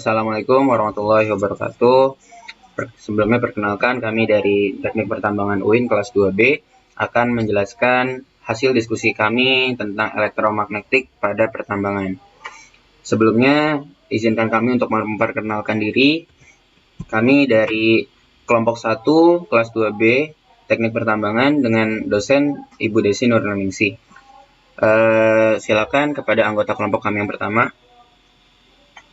Assalamualaikum warahmatullahi wabarakatuh. Sebelumnya perkenalkan kami dari Teknik Pertambangan UIN kelas 2B akan menjelaskan hasil diskusi kami tentang elektromagnetik pada pertambangan. Sebelumnya, izinkan kami untuk memperkenalkan diri. Kami dari kelompok 1 kelas 2B Teknik Pertambangan dengan dosen Ibu Desi Nurningsih. Silakan kepada anggota kelompok kami yang pertama.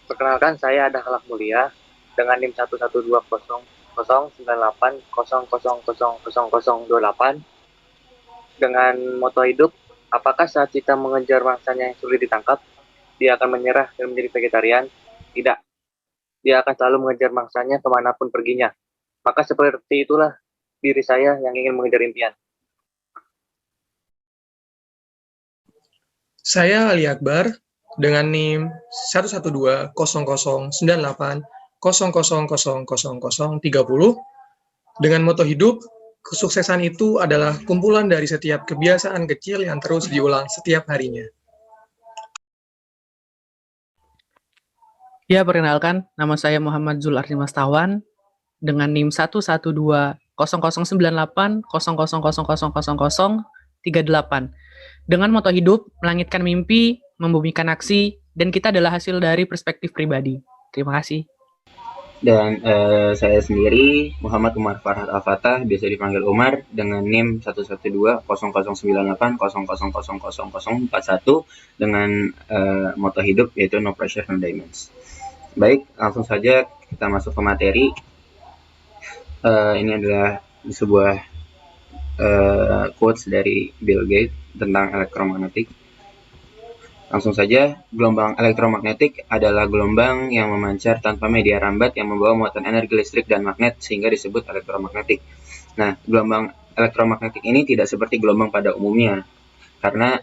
Perkenalkan, saya Dahlan Mulia dengan NIM 112009800000028 dengan moto hidup, apakah saat kita mengejar mangsanya yang sulit ditangkap, dia akan menyerah dan menjadi vegetarian? Tidak. Dia akan selalu mengejar mangsanya kemanapun perginya. Maka seperti itulah diri saya yang ingin mengejar impian. Saya Ali Akbar dengan NIM 1120098000030 dengan moto hidup, kesuksesan itu adalah kumpulan dari setiap kebiasaan kecil yang terus diulang setiap harinya. Ya, perkenalkan, nama saya Muhammad Zulardi Mastawan dengan NIM 112009800000038 dengan moto hidup, melangitkan mimpi, membumikan aksi, dan kita adalah hasil dari perspektif pribadi. Terima kasih. Dan saya sendiri, Muhammad Umar Farhat Al-Fatah, biasa dipanggil Umar, dengan NIM 112009800000041 dengan moto hidup yaitu No Pressure No Diamonds. Baik, langsung saja kita masuk ke materi. Ini adalah sebuah quotes dari Bill Gates tentang elektromagnetik. Langsung saja, gelombang elektromagnetik adalah gelombang yang memancar tanpa media rambat yang membawa muatan energi listrik dan magnet sehingga disebut elektromagnetik. Nah, gelombang elektromagnetik ini tidak seperti gelombang pada umumnya karena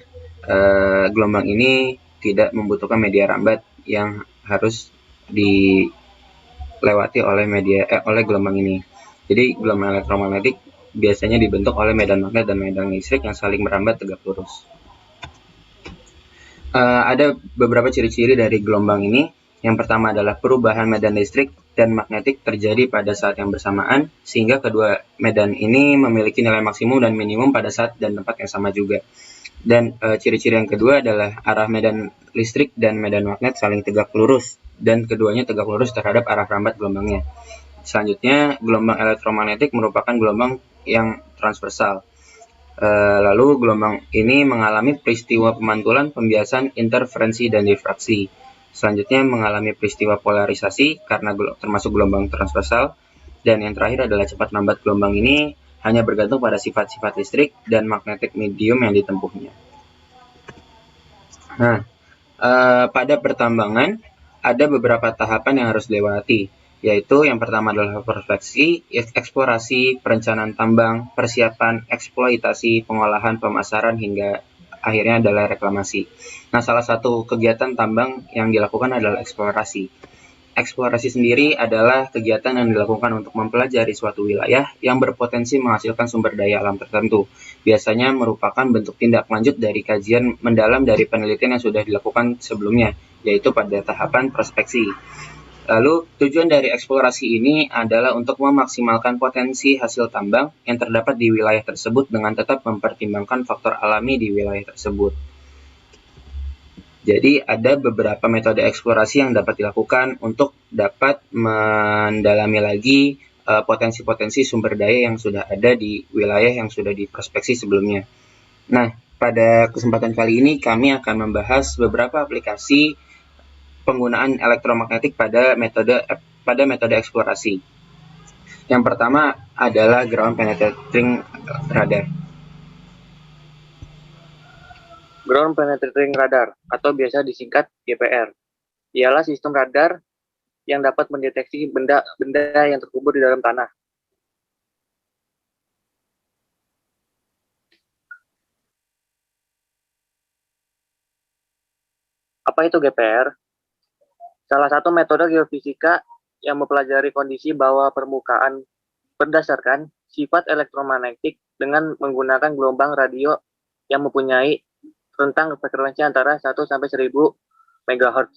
gelombang ini tidak membutuhkan media rambat yang harus dilewati oleh oleh gelombang ini. Jadi, gelombang elektromagnetik biasanya dibentuk oleh medan magnet dan medan listrik yang saling merambat tegak lurus. Ada beberapa ciri-ciri dari gelombang ini. Yang pertama adalah perubahan medan listrik dan magnetik terjadi pada saat yang bersamaan, sehingga kedua medan ini memiliki nilai maksimum dan minimum pada saat dan tempat yang sama juga. Dan ciri-ciri yang kedua adalah arah medan listrik dan medan magnet saling tegak lurus, dan keduanya tegak lurus terhadap arah rambat gelombangnya. Selanjutnya, gelombang elektromagnetik merupakan gelombang yang transversal. Lalu gelombang ini mengalami peristiwa pemantulan, pembiasan, interferensi, dan difraksi. Selanjutnya mengalami peristiwa polarisasi karena termasuk gelombang transversal. Dan yang terakhir adalah cepat lambat gelombang ini hanya bergantung pada sifat-sifat listrik dan magnetic medium yang ditempuhnya. Nah, pada pertambangan ada beberapa tahapan yang harus dilewati, yaitu yang pertama adalah prospeksi, eksplorasi, perencanaan tambang, persiapan, eksploitasi, pengolahan, pemasaran, hingga akhirnya adalah reklamasi. Nah, salah satu kegiatan tambang yang dilakukan adalah eksplorasi. Eksplorasi sendiri adalah kegiatan yang dilakukan untuk mempelajari suatu wilayah yang berpotensi menghasilkan sumber daya alam tertentu. Biasanya merupakan bentuk tindak lanjut dari kajian mendalam dari penelitian yang sudah dilakukan sebelumnya, yaitu pada tahapan prospeksi. Lalu, tujuan dari eksplorasi ini adalah untuk memaksimalkan potensi hasil tambang yang terdapat di wilayah tersebut dengan tetap mempertimbangkan faktor alami di wilayah tersebut. Jadi, ada beberapa metode eksplorasi yang dapat dilakukan untuk dapat mendalami lagi potensi-potensi sumber daya yang sudah ada di wilayah yang sudah diprospeksi sebelumnya. Nah, pada kesempatan kali ini kami akan membahas beberapa aplikasi penggunaan elektromagnetik pada metode eksplorasi. Yang pertama adalah ground penetrating radar. Ground Penetrating Radar atau biasa disingkat GPR ialah sistem radar yang dapat mendeteksi benda-benda yang terkubur di dalam tanah. Apa itu GPR? Salah satu metode geofisika yang mempelajari kondisi bawah permukaan berdasarkan sifat elektromagnetik dengan menggunakan gelombang radio yang mempunyai rentang frekuensi antara 1 sampai 1000 MHz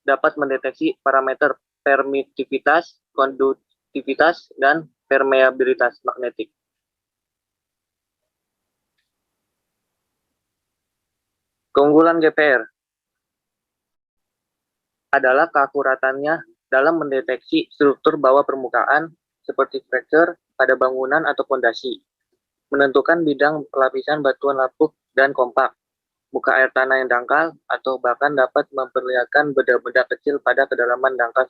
dapat mendeteksi parameter permitivitas, konduktivitas, dan permeabilitas magnetik. Keunggulan GPR adalah keakuratannya dalam mendeteksi struktur bawah permukaan seperti fracture pada bangunan atau fondasi, menentukan bidang pelapisan batuan lapuk dan kompak, muka air tanah yang dangkal, atau bahkan dapat memperlihatkan benda-benda kecil pada kedalaman dangkal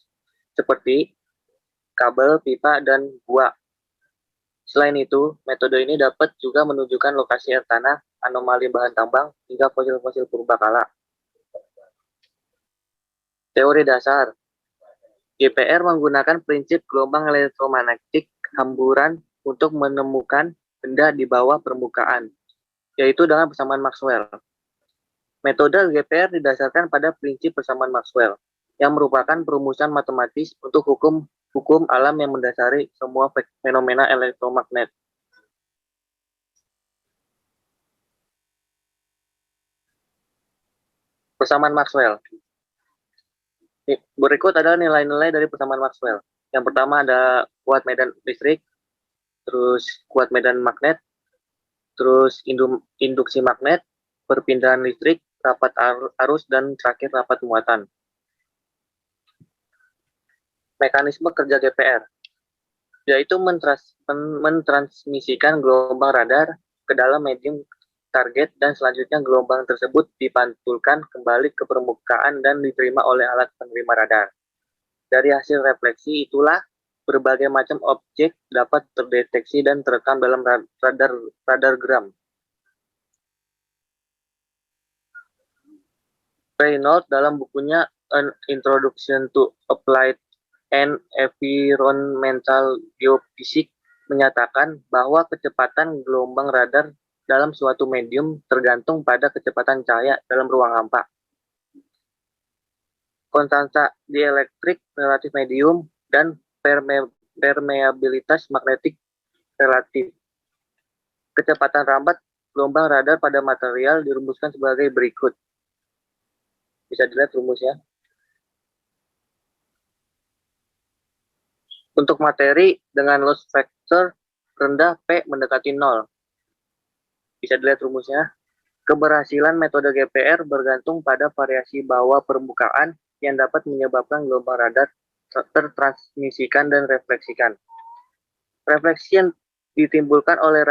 seperti kabel, pipa, dan gua. Selain itu, metode ini dapat juga menunjukkan lokasi air tanah, anomali bahan tambang, hingga fosil-fosil purbakala. Teori dasar GPR menggunakan prinsip gelombang elektromagnetik hamburan untuk menemukan benda di bawah permukaan, yaitu dengan persamaan Maxwell. Metode GPR didasarkan pada prinsip persamaan Maxwell, yang merupakan perumusan matematis untuk hukum alam yang mendasari semua fenomena elektromagnet. Persamaan Maxwell. Berikut adalah nilai-nilai dari persamaan Maxwell. Yang pertama ada kuat medan listrik, terus kuat medan magnet, terus induksi magnet, perpindahan listrik, rapat arus, dan terakhir rapat muatan. Mekanisme kerja GPR, yaitu mentransmisikan gelombang radar ke dalam medium target dan selanjutnya gelombang tersebut dipantulkan kembali ke permukaan dan diterima oleh alat penerima radar. Dari hasil refleksi itulah berbagai macam objek dapat terdeteksi dan terekam dalam radargram. Reynolds dalam bukunya An Introduction to Applied and Environmental Geophysics menyatakan bahwa kecepatan gelombang radar dalam suatu medium tergantung pada kecepatan cahaya dalam ruang hampa. Konstanta dielektrik relatif medium dan permeabilitas magnetik relatif. Kecepatan rambat gelombang radar pada material dirumuskan sebagai berikut. Bisa dilihat rumusnya. Untuk materi dengan loss factor rendah P mendekati 0. Bisa dilihat rumusnya. Keberhasilan metode GPR bergantung pada variasi bawah permukaan yang dapat menyebabkan gelombang radar tertransmisikan dan refleksikan. Refleksi yang ditimbulkan oleh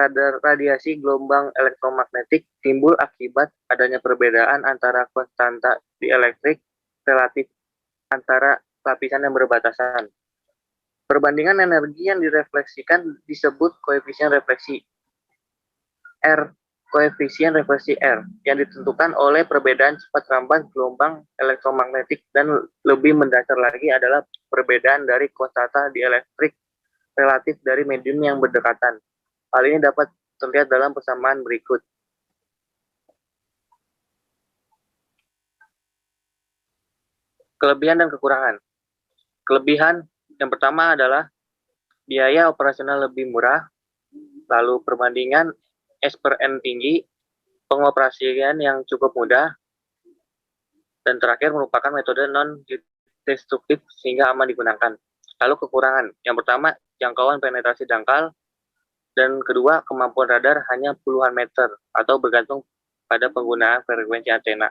radiasi gelombang elektromagnetik timbul akibat adanya perbedaan antara konstanta dielektrik relatif antara lapisan yang berbatasan. Perbandingan energi yang direfleksikan disebut koefisien refleksi. Koefisien refleksi R yang ditentukan oleh perbedaan cepat rambat gelombang elektromagnetik dan lebih mendasar lagi adalah perbedaan dari konstanta dielektrik relatif dari medium yang berdekatan. Hal ini dapat terlihat dalam persamaan berikut. Kelebihan dan kekurangan. Kelebihan yang pertama adalah biaya operasional lebih murah, lalu perbandingan S/N tinggi, pengoperasian yang cukup mudah, dan terakhir merupakan metode non-destruktif sehingga aman digunakan. Lalu kekurangan, yang pertama jangkauan penetrasi dangkal, dan kedua kemampuan radar hanya puluhan meter atau bergantung pada penggunaan frekuensi antena.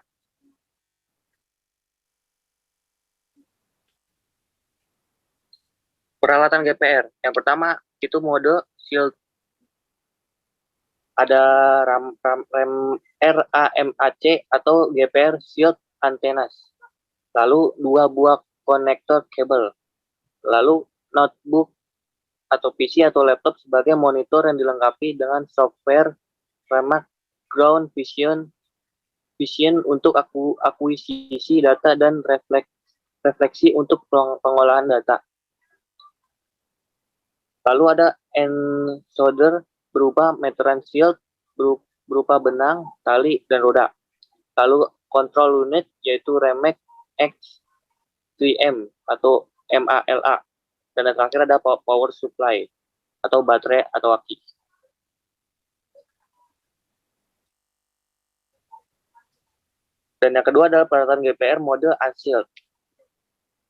Peralatan GPR, yang pertama itu mode shield. Ada RAMAC atau GPR Shield Antennas, lalu 2 buah konektor kabel, lalu notebook atau PC atau laptop sebagai monitor yang dilengkapi dengan software remote ground vision untuk akuisisi data dan refleksi untuk pengolahan data. Lalu ada encoder berupa meteran shield berupa benang, tali, dan roda. Lalu control unit yaitu Remek X3M atau MALA. Dan yang terakhir ada power supply atau baterai atau aki. Dan yang kedua adalah peralatan GPR mode unshielded.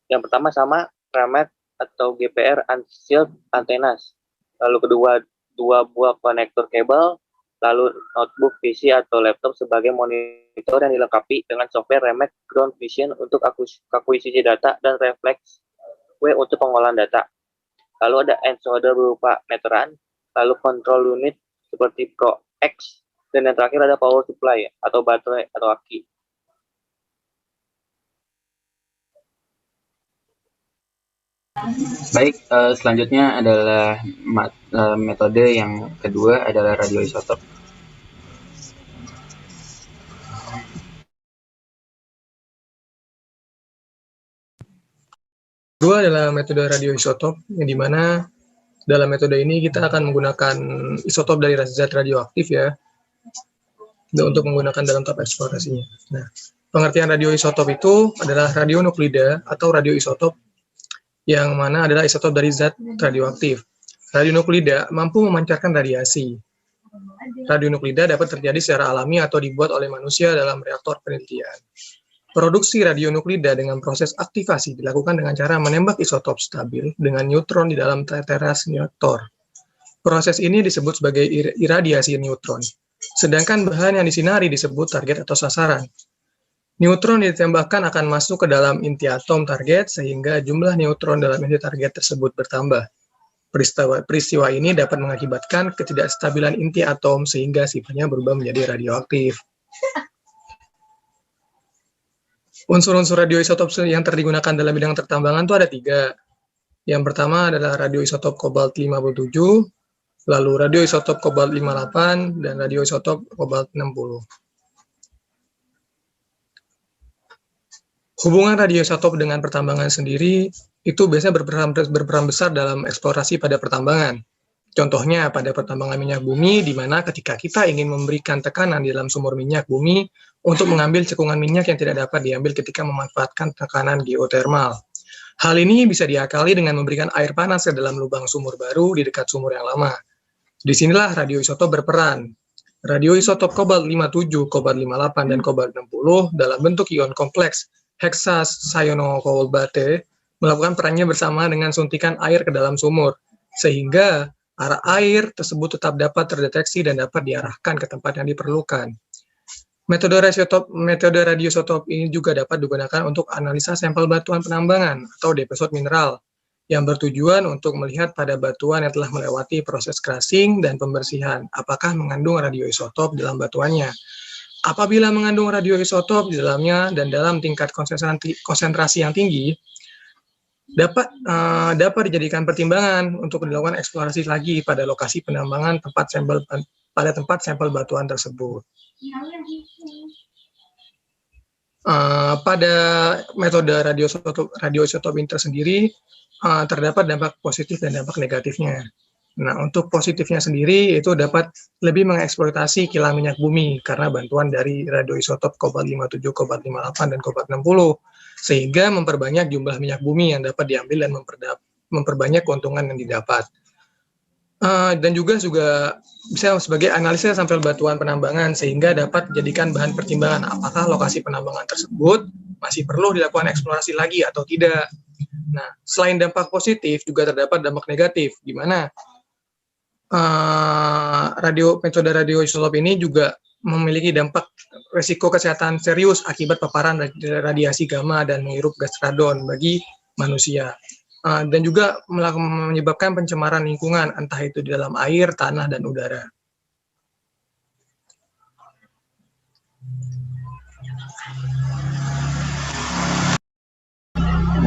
Yang pertama sama remet atau GPR unshielded antennas. Lalu kedua, dua buah konektor kabel, lalu notebook, PC, atau laptop sebagai monitor yang dilengkapi dengan software remet ground vision untuk akuisisi data dan refleks W untuk pengolahan data. Lalu ada encoder berupa meteran, lalu control unit seperti Pro X, dan yang terakhir ada power supply atau baterai atau aki. Baik, selanjutnya adalah metode yang kedua adalah radioisotop. Kedua adalah metode radioisotop, yang dimana dalam metode ini kita akan menggunakan isotop dari zat radioaktif ya, untuk menggunakan dalam tahap eksplorasinya. Nah, pengertian radioisotop itu adalah radionukleida atau radioisotop yang mana adalah isotop dari zat radioaktif. Radionukleida mampu memancarkan radiasi. Radionukleida dapat terjadi secara alami atau dibuat oleh manusia dalam reaktor penelitian. Produksi radionukleida dengan proses aktivasi dilakukan dengan cara menembak isotop stabil dengan neutron di dalam teras reaktor. Proses ini disebut sebagai iradiasi neutron. Sedangkan bahan yang disinari disebut target atau sasaran. Neutron ditembakkan akan masuk ke dalam inti atom target sehingga jumlah neutron dalam inti target tersebut bertambah. Peristiwa ini dapat mengakibatkan ketidakstabilan inti atom sehingga sifatnya berubah menjadi radioaktif. Unsur-unsur radioisotop yang digunakan dalam bidang pertambangan itu ada 3. Yang pertama adalah radioisotop kobalt 57, lalu radioisotop kobalt 58, dan radioisotop kobalt 60. Hubungan radioisotop dengan pertambangan sendiri itu biasanya berperan besar dalam eksplorasi pada pertambangan. Contohnya pada pertambangan minyak bumi, di mana ketika kita ingin memberikan tekanan di dalam sumur minyak bumi untuk mengambil cekungan minyak yang tidak dapat diambil ketika memanfaatkan tekanan geotermal. Hal ini bisa diakali dengan memberikan air panas ke dalam lubang sumur baru di dekat sumur yang lama. Disinilah radioisotop berperan. Radioisotop kobalt 57, kobalt 58, dan kobalt 60 dalam bentuk ion kompleks hexas-cyanocobaltate melakukan perannya bersama dengan suntikan air ke dalam sumur, sehingga arah air tersebut tetap dapat terdeteksi dan dapat diarahkan ke tempat yang diperlukan. Metode radioisotop ini juga dapat digunakan untuk analisa sampel batuan penambangan atau deposit mineral, yang bertujuan untuk melihat pada batuan yang telah melewati proses crushing dan pembersihan, apakah mengandung radioisotop dalam batuannya. Apabila mengandung radioisotop di dalamnya dan dalam tingkat konsentrasi yang tinggi, dapat dijadikan pertimbangan untuk dilakukan eksplorasi lagi pada lokasi penambangan pada tempat sampel batuan tersebut. Pada metode radioisotop ini tersendiri terdapat dampak positif dan dampak negatifnya. Nah, untuk positifnya sendiri itu dapat lebih mengeksploitasi kilang minyak bumi karena bantuan dari radioisotop kobalt 57, kobalt 58, dan kobalt 60, sehingga memperbanyak jumlah minyak bumi yang dapat diambil dan memperbanyak keuntungan yang didapat. Dan juga bisa sebagai analisis sampel batuan penambangan sehingga dapat dijadikan bahan pertimbangan apakah lokasi penambangan tersebut masih perlu dilakukan eksplorasi lagi atau tidak. Nah, selain dampak positif juga terdapat dampak negatif, di mana metode radioisotop ini juga memiliki dampak resiko kesehatan serius akibat paparan radiasi gamma dan menghirup gas radon bagi manusia, dan juga menyebabkan pencemaran lingkungan entah itu di dalam air, tanah, dan udara.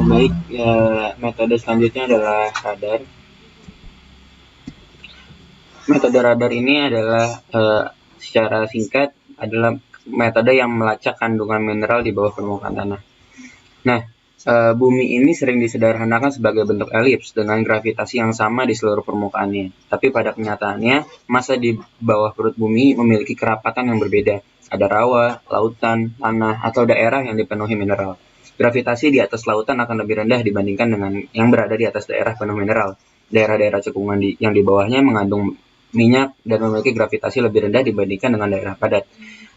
Baik, metode selanjutnya adalah radar. Metode radar ini adalah secara singkat adalah metode yang melacak kandungan mineral di bawah permukaan tanah. Nah, bumi ini sering disederhanakan sebagai bentuk elips dengan gravitasi yang sama di seluruh permukaannya. Tapi pada kenyataannya, massa di bawah perut bumi memiliki kerapatan yang berbeda. Ada rawa, lautan, tanah, atau daerah yang dipenuhi mineral. Gravitasi di atas lautan akan lebih rendah dibandingkan dengan yang berada di atas daerah penuh mineral. Daerah-daerah cekungan yang di bawahnya mengandung minyak dan memiliki gravitasi lebih rendah dibandingkan dengan daerah padat.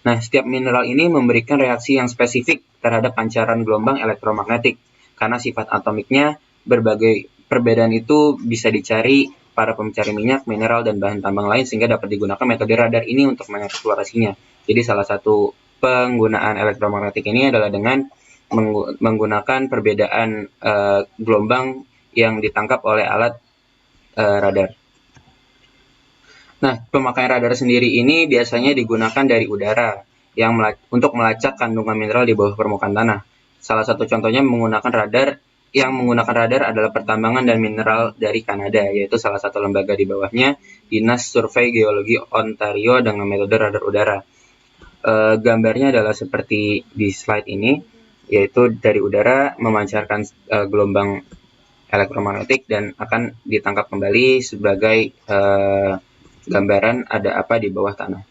Nah, setiap mineral ini memberikan reaksi yang spesifik terhadap pancaran gelombang elektromagnetik. karena sifat atomiknya berbagai. Perbedaan itu bisa dicari para pemencari minyak, mineral, dan bahan tambang lain sehingga dapat digunakan metode radar ini untuk mengeksplorasinya. Jadi salah satu penggunaan elektromagnetik ini adalah dengan menggunakan perbedaan gelombang yang ditangkap oleh alat radar. Nah, pemakaian radar sendiri ini biasanya digunakan dari udara untuk melacak kandungan mineral di bawah permukaan tanah. Salah satu contohnya yang menggunakan radar adalah Pertambangan dan Mineral dari Kanada, yaitu salah satu lembaga di bawahnya, Dinas Survei Geologi Ontario dengan metode radar udara. Gambarnya adalah seperti di slide ini, yaitu dari udara memancarkan gelombang elektromagnetik dan akan ditangkap kembali sebagai gambaran ada apa di bawah tanah.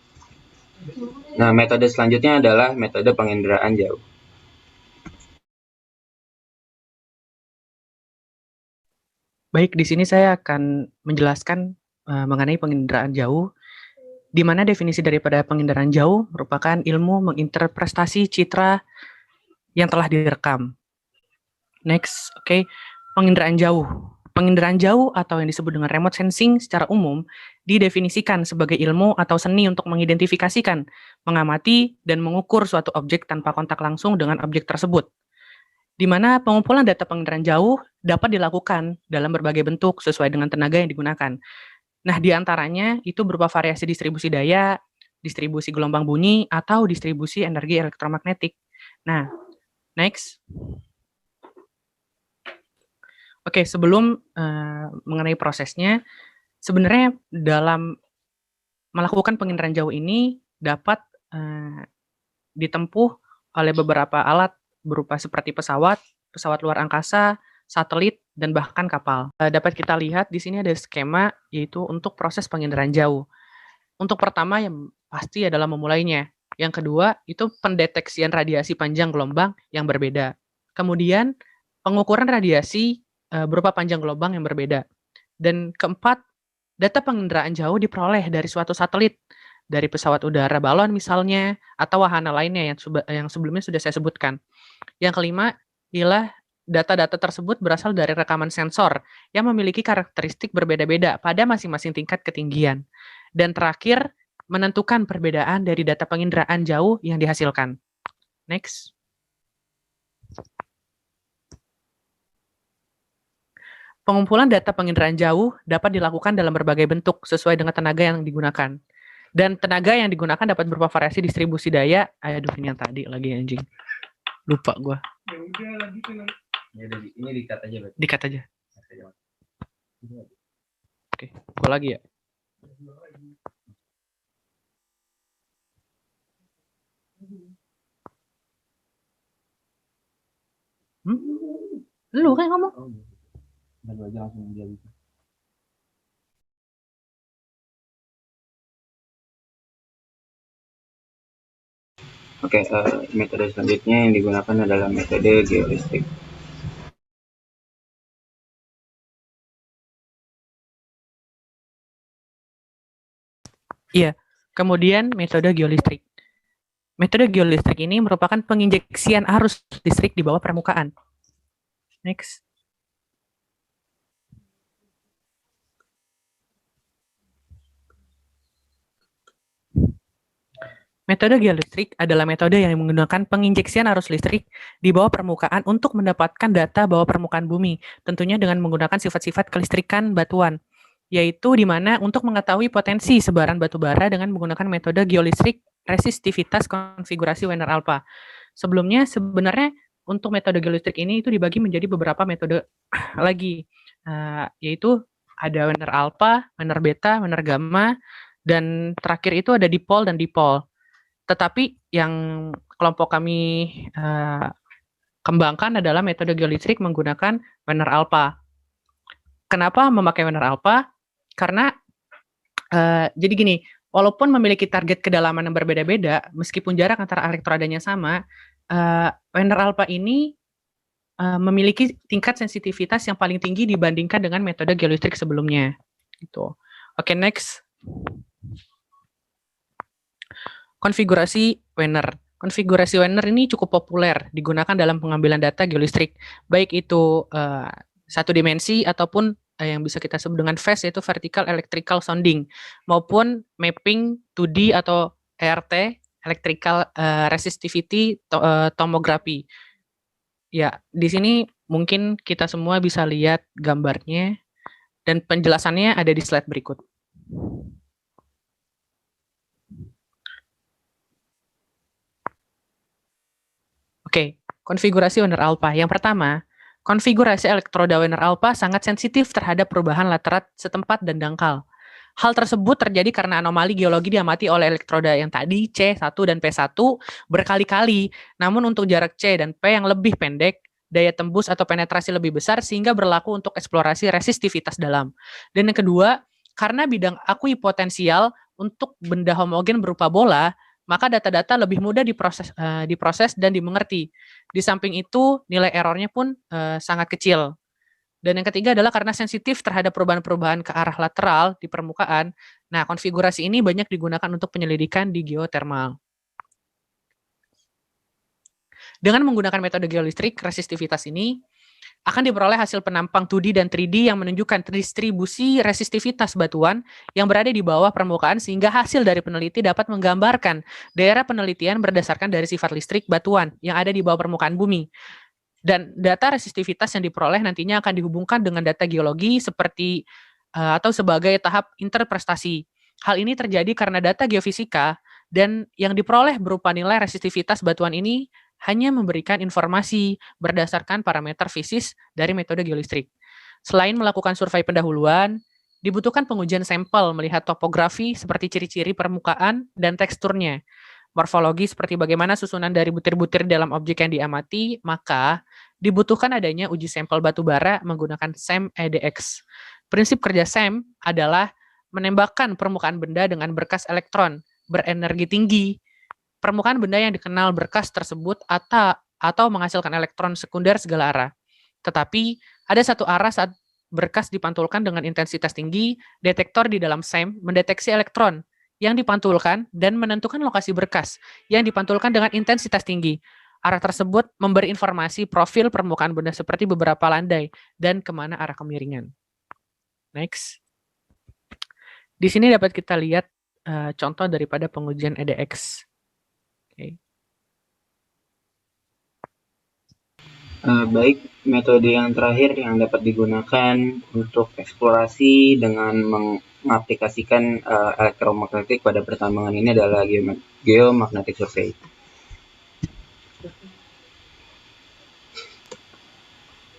Nah, metode selanjutnya adalah metode penginderaan jauh. Baik, di sini saya akan menjelaskan mengenai penginderaan jauh, di mana definisi daripada penginderaan jauh merupakan ilmu menginterpretasi citra yang telah direkam. Next, oke. Penginderaan jauh. Penginderaan jauh atau yang disebut dengan remote sensing secara umum didefinisikan sebagai ilmu atau seni untuk mengidentifikasikan, mengamati, dan mengukur suatu objek tanpa kontak langsung dengan objek tersebut, di mana pengumpulan data penginderaan jauh dapat dilakukan dalam berbagai bentuk sesuai dengan tenaga yang digunakan. Nah, di antaranya itu berupa variasi distribusi daya, distribusi gelombang bunyi, atau distribusi energi elektromagnetik. Nah, next. Oke, sebelum mengenai prosesnya, sebenarnya dalam melakukan penginderaan jauh ini dapat ditempuh oleh beberapa alat berupa seperti pesawat luar angkasa, satelit, dan bahkan kapal. Dapat kita lihat di sini ada skema yaitu untuk proses penginderaan jauh. Untuk pertama yang pasti adalah memulainya. Yang kedua itu pendeteksian radiasi panjang gelombang yang berbeda. Kemudian pengukuran radiasi berupa panjang gelombang yang berbeda. Dan keempat, data penginderaan jauh diperoleh dari suatu satelit, dari pesawat udara balon misalnya, atau wahana lainnya yang sebelumnya sudah saya sebutkan. Yang kelima, ialah data-data tersebut berasal dari rekaman sensor yang memiliki karakteristik berbeda-beda pada masing-masing tingkat ketinggian. Dan terakhir, menentukan perbedaan dari data penginderaan jauh yang dihasilkan. Next. Pengumpulan data penginderaan jauh dapat dilakukan dalam berbagai bentuk sesuai dengan tenaga yang digunakan. Dan tenaga yang digunakan dapat berupa variasi distribusi daya. Aduh, ini yang tadi lagi anjing. Lupa gue. Ya udah lagi kan. Ya udah, ini di-cut aja berarti. Di-cut aja. Oke, gue lagi ya. Lu kan ngomong. Baru aja langsung dia bisa. Oke, metode selanjutnya yang digunakan adalah metode geolistrik. Iya, kemudian metode geolistrik. Metode geolistrik ini merupakan penginjeksian arus listrik di bawah permukaan. Next. Metode geolistrik adalah metode yang menggunakan penginjeksian arus listrik di bawah permukaan untuk mendapatkan data bawah permukaan bumi, tentunya dengan menggunakan sifat-sifat kelistrikan batuan, yaitu di mana untuk mengetahui potensi sebaran batu bara dengan menggunakan metode geolistrik resistivitas konfigurasi Wiener-Alpha. Sebelumnya sebenarnya untuk metode geolistrik ini itu dibagi menjadi beberapa metode lagi, yaitu ada Wiener-Alpha, Wiener-Beta, Wiener-Gamma, dan terakhir itu ada dipol dan dipol. Tetapi yang kelompok kami kembangkan adalah metode geolistrik menggunakan Wiener-Alpha. Kenapa memakai Wiener-Alpha? Karena jadi gini, walaupun memiliki target kedalaman yang berbeda-beda, meskipun jarak antara elektrodanya sama, Wiener-Alpha ini memiliki tingkat sensitivitas yang paling tinggi dibandingkan dengan metode geolistrik sebelumnya. Gitu. Oke, next. Konfigurasi Wiener. konfigurasi Werner ini cukup populer digunakan dalam pengambilan data geolistrik, baik itu satu dimensi ataupun yang bisa kita sebut dengan VES, yaitu vertical electrical sounding, maupun mapping 2D atau ERT, electrical resistivity tomography. Ya, di sini mungkin kita semua bisa lihat gambarnya dan penjelasannya ada di slide berikut. Oke, konfigurasi Werner alpha. Yang pertama, konfigurasi elektroda Werner alpha sangat sensitif terhadap perubahan laterat setempat dan dangkal. Hal tersebut terjadi karena anomali geologi diamati oleh elektroda yang tadi, C1 dan P1, berkali-kali. Namun untuk jarak C dan P yang lebih pendek, daya tembus atau penetrasi lebih besar sehingga berlaku untuk eksplorasi resistivitas dalam. Dan yang kedua, karena bidang akuipotensial untuk benda homogen berupa bola, maka data-data lebih mudah diproses dan dimengerti. Di samping itu, nilai errornya pun sangat kecil. Dan yang ketiga adalah karena sensitif terhadap perubahan-perubahan ke arah lateral di permukaan. Nah, konfigurasi ini banyak digunakan untuk penyelidikan di geotermal. Dengan menggunakan metode geolistrik, resistivitas ini akan diperoleh hasil penampang 2D dan 3D yang menunjukkan distribusi resistivitas batuan yang berada di bawah permukaan sehingga hasil dari peneliti dapat menggambarkan daerah penelitian berdasarkan dari sifat listrik batuan yang ada di bawah permukaan bumi. Dan data resistivitas yang diperoleh nantinya akan dihubungkan dengan data geologi seperti atau sebagai tahap interprestasi. Hal ini terjadi karena data geofisika dan yang diperoleh berupa nilai resistivitas batuan ini hanya memberikan informasi berdasarkan parameter fisis dari metode geolistrik. Selain melakukan survei pendahuluan, dibutuhkan pengujian sampel melihat topografi seperti ciri-ciri permukaan dan teksturnya. Morfologi seperti bagaimana susunan dari butir-butir dalam objek yang diamati, maka dibutuhkan adanya uji sampel batu bara menggunakan SEM EDX. Prinsip kerja SEM adalah menembakkan permukaan benda dengan berkas elektron berenergi tinggi. Permukaan benda yang dikenal berkas tersebut atau menghasilkan elektron sekunder segala arah. Tetapi ada satu arah saat berkas dipantulkan dengan intensitas tinggi, detektor di dalam SEM mendeteksi elektron yang dipantulkan dan menentukan lokasi berkas yang dipantulkan dengan intensitas tinggi. Arah tersebut memberi informasi profil permukaan benda seperti beberapa landai dan kemana arah kemiringan. Next. Di sini dapat kita lihat contoh daripada pengujian EDX. Okay. Baik, metode yang terakhir yang dapat digunakan untuk eksplorasi dengan mengaplikasikan elektromagnetik pada pertambangan ini adalah geomagnetic survey.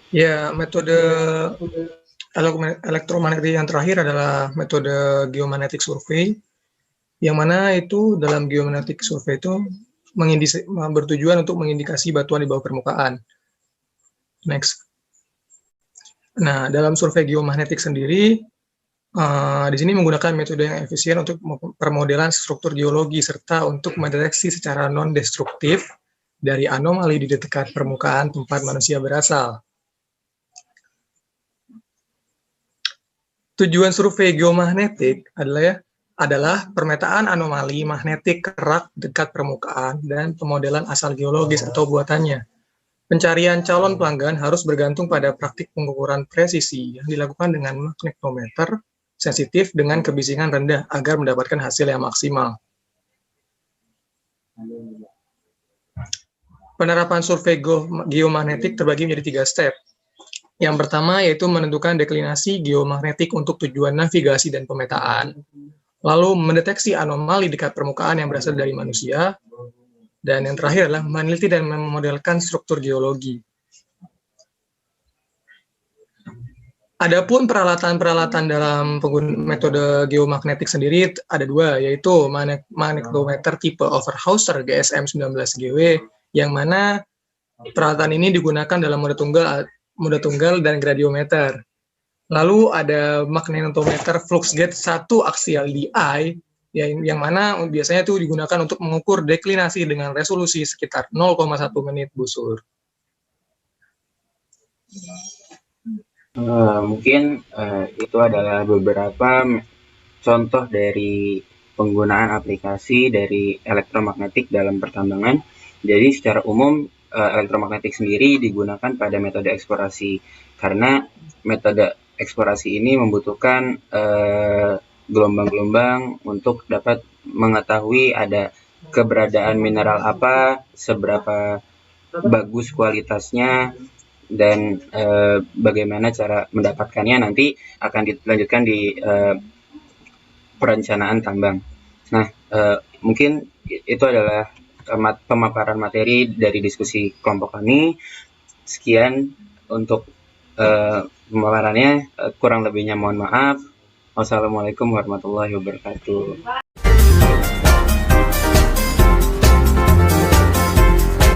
Ya, metode elektromagnetik yang terakhir adalah metode geomagnetic survey, yang mana itu dalam geomagnetic survey itu bertujuan untuk mengindikasi batuan di bawah permukaan. Next. Nah, dalam survei geomagnetik sendiri, di sini menggunakan metode yang efisien untuk permodelan struktur geologi serta untuk mendeteksi secara non-destruktif dari anomali di dekat permukaan tempat manusia berasal. Tujuan survei geomagnetik adalah pemetaan anomali magnetik kerak dekat permukaan dan pemodelan asal geologis atau buatannya. Pencarian calon pelanggan harus bergantung pada praktik pengukuran presisi yang dilakukan dengan magnetometer sensitif dengan kebisingan rendah agar mendapatkan hasil yang maksimal. Penerapan survei geomagnetik terbagi menjadi 3 step. Yang pertama yaitu menentukan deklinasi geomagnetik untuk tujuan navigasi dan pemetaan, lalu mendeteksi anomali dekat permukaan yang berasal dari manusia, dan yang terakhir adalah meneliti dan memodelkan struktur geologi. Adapun peralatan-peralatan dalam metode geomagnetik sendiri ada 2, yaitu magnetometer tipe Overhauser GSM 19GW, yang mana peralatan ini digunakan dalam mode tunggal dan gradiometer. Lalu ada magnetometer Fluxgate 1 axial DI, yang mana biasanya itu digunakan untuk mengukur deklinasi dengan resolusi sekitar 0,1 menit busur. Mungkin itu adalah beberapa contoh dari penggunaan aplikasi dari elektromagnetik dalam pertambangan. Jadi secara umum elektromagnetik sendiri digunakan pada metode eksplorasi karena metode eksplorasi ini membutuhkan gelombang-gelombang untuk dapat mengetahui ada keberadaan mineral apa, seberapa bagus kualitasnya, dan bagaimana cara mendapatkannya nanti akan dilanjutkan di perencanaan tambang. Nah, mungkin itu adalah pemaparan materi dari diskusi kelompok kami. Sekian untuk pemaparannya, kurang lebihnya mohon maaf. Wassalamualaikum warahmatullahi wabarakatuh.